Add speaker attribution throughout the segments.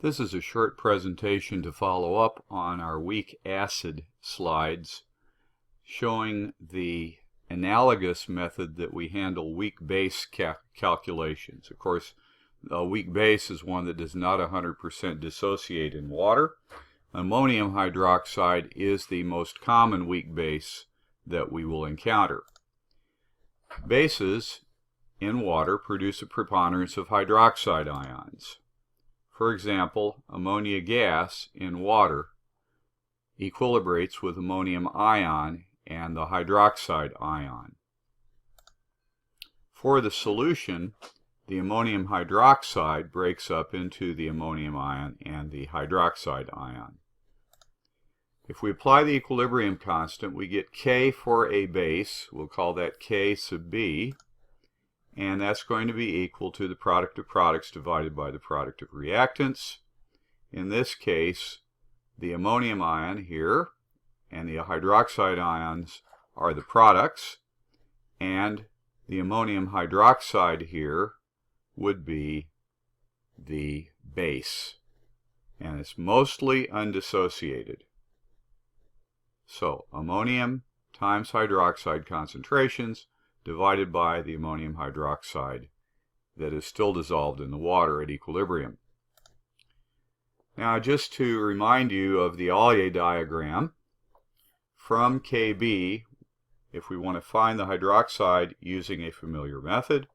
Speaker 1: This is a short presentation to follow up on our weak acid slides showing the analogous method that we handle weak base calculations. Of course, a weak base is one that does not 100% dissociate in water. Ammonium hydroxide is the most common weak base that we will encounter. Bases in water produce a preponderance of hydroxide ions. For example, ammonia gas in water equilibrates with ammonium ion and the hydroxide ion. For the solution, the ammonium hydroxide breaks up into the ammonium ion and the hydroxide ion. If we apply the equilibrium constant, we get K for a base. We'll call that K sub B. And that's going to be equal to the product of products divided by the product of reactants. In this case, the ammonium ion here and the hydroxide ions are the products, and the ammonium hydroxide here would be the base. And it's mostly undissociated. So ammonium times hydroxide concentrations divided by the ammonium hydroxide that is still dissolved in the water at equilibrium. Now, just to remind you of the Allier diagram, from Kb, if we want to find the hydroxide using a familiar method,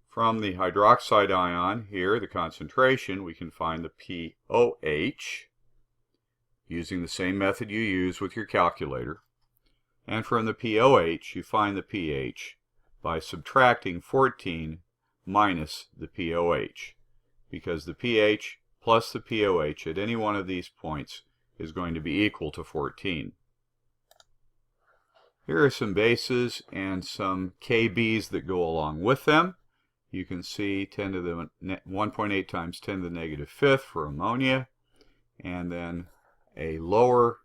Speaker 1: from the hydroxide ion here, the concentration, we can find the pOH using the same method you use with your calculator. And from the pOH, you find the pH by subtracting 14 minus the pOH, because the pH plus the pOH at any one of these points is going to be equal to 14. Here are some bases and some KBs that go along with them. You can see 1.8 times 10 to the negative fifth for ammonia, and then a lower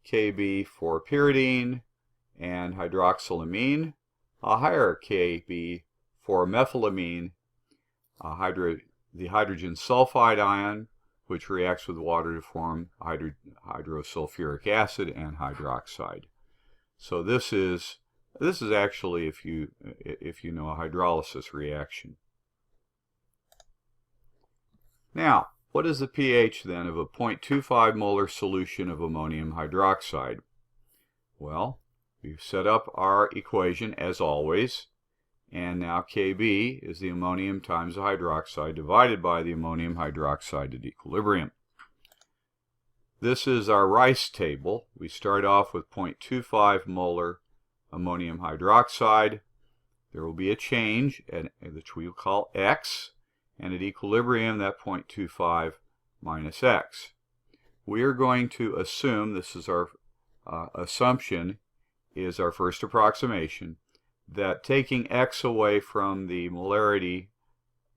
Speaker 1: KB for pyridine and hydroxylamine, a higher Kb for methylamine, the hydrogen sulfide ion, which reacts with water to form hydrosulfuric acid and hydroxide. So this is actually, if you know, a hydrolysis reaction. Now, what is the pH then of a 0.25 molar solution of ammonium hydroxide? Well, we've set up our equation as always, and now Kb is the ammonium times the hydroxide divided by the ammonium hydroxide at equilibrium. This is our rice table. We start off with 0.25 molar ammonium hydroxide. There will be a change, which we will call X, and at equilibrium that 0.25 minus X. We are going to assume, this is our assumption, is our first approximation, that taking X away from the molarity,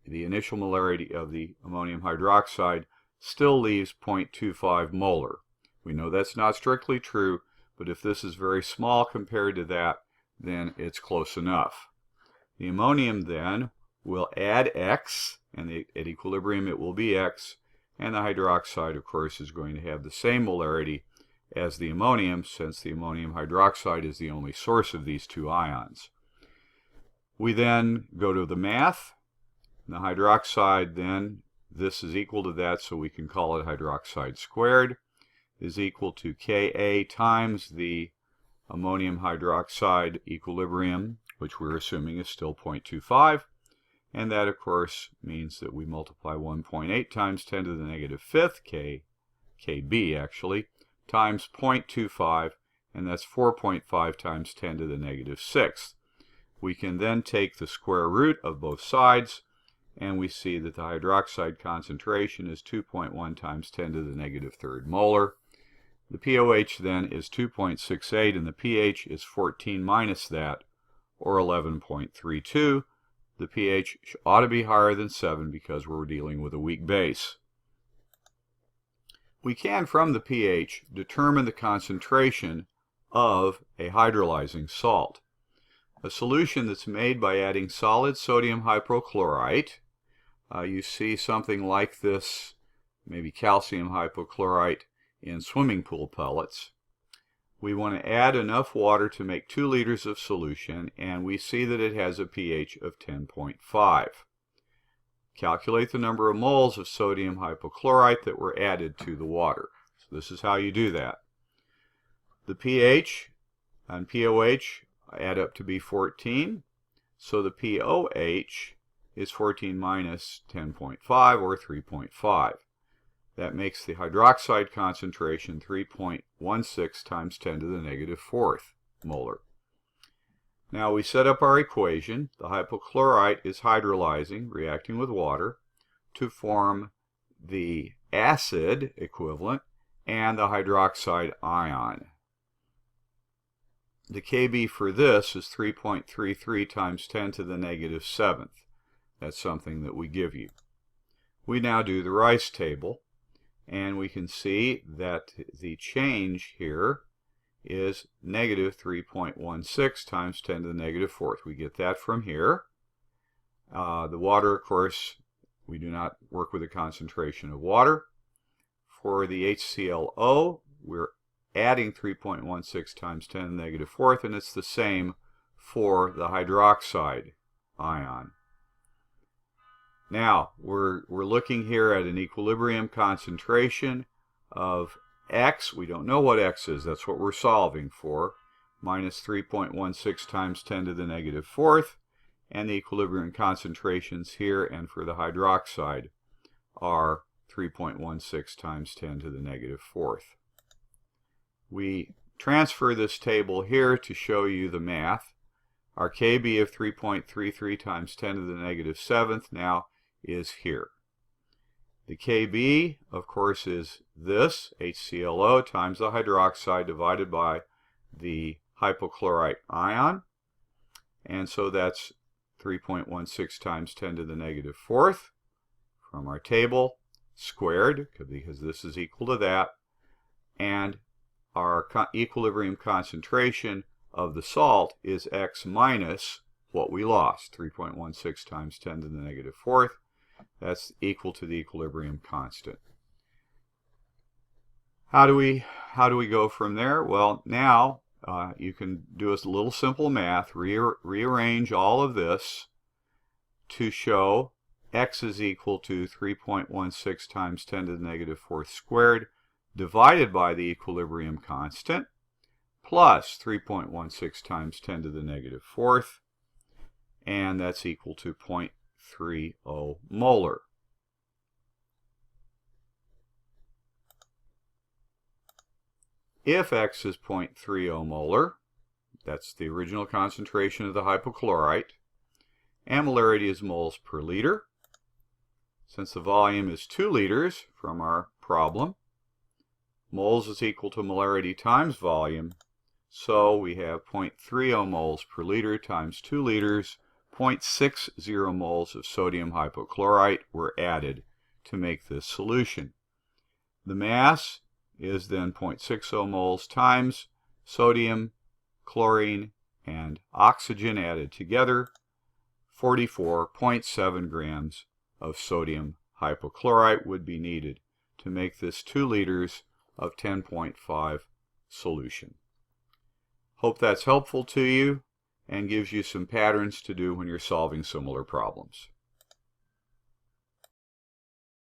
Speaker 1: the initial molarity of the ammonium hydroxide, still leaves 0.25 molar. We know that's not strictly true, but if this is very small compared to that, then it's close enough. The ammonium then will add X, and at equilibrium it will be X, and the hydroxide, of course, is going to have the same molarity as the ammonium, since the ammonium hydroxide is the only source of these two ions. We then go to the math. The hydroxide then, this is equal to that, so we can call it hydroxide squared, is equal to Ka times the ammonium hydroxide equilibrium, which we're assuming is still 0.25. And that, of course, means that we multiply 1.8 times 10 to the negative fifth, Kb actually, times 0.25, and that's 4.5 times 10 to the negative sixth. We can then take the square root of both sides, and we see that the hydroxide concentration is 2.1 times 10 to the negative third molar. The pOH then is 2.68, and the pH is 14 minus that, or 11.32. The pH ought to be higher than 7 because we're dealing with a weak base. We can, from the pH, determine the concentration of a hydrolyzing salt. A solution that's made by adding solid sodium hypochlorite. You see something like this maybe calcium hypochlorite in swimming pool pellets. We want to add enough water to make 2 liters of solution, and we see that it has a pH of 10.5. Calculate the number of moles of sodium hypochlorite that were added to the water. So this is how you do that. The pH and pOH add up to be 14, so the pOH is 14 minus 10.5, or 3.5. That makes the hydroxide concentration 3.16 times 10 to the negative 4th molar. Now we set up our equation. The hypochlorite is hydrolyzing, reacting with water, to form the acid equivalent and the hydroxide ion. The Kb for this is 3.33 times 10 to the negative 7th. That's something that we give you. We now do the Rice table, and we can see that the change here is negative 3.16 times 10 to the negative 4th. We get that from here. The water, of course, we do not work with a concentration of water. For the HClO, we're adding 3.16 times 10 to the negative 4th, and it's the same for the hydroxide ion. Now, we're looking here at an equilibrium concentration of X. We don't know what X is. That's what we're solving for. Minus 3.16 times 10 to the negative 4th. And the equilibrium concentrations here and for the hydroxide are 3.16 times 10 to the negative 4th. We transfer this table here to show you the math. Our Kb of 3.33 times 10 to the negative 7th now is here. The Kb, of course, is this, HClO, times the hydroxide divided by the hypochlorite ion. And so that's 3.16 times 10 to the negative 4th from our table, squared, because this is equal to that. And our equilibrium concentration of the salt is X minus what we lost, 3.16 times 10 to the negative 4th. That's equal to the equilibrium constant. How do we go from there? Well, now you can do a little simple math, rearrange all of this to show X is equal to 3.16 times 10 to the negative 4th squared divided by the equilibrium constant plus 3.16 times 10 to the negative 4th, and that's equal to 0.30 molar. If X is 0.30 molar, that's the original concentration of the hypochlorite, and molarity is moles per liter. Since the volume is 2 liters from our problem, moles is equal to molarity times volume, so we have 0.30 moles per liter times 2 liters. 0.60 moles of sodium hypochlorite were added to make this solution. The mass is then 0.60 moles times sodium, chlorine, and oxygen added together, 44.7 grams of sodium hypochlorite would be needed to make this 2 liters of 10.5 solution. Hope that's helpful to you and gives you some patterns to do when you're solving similar problems.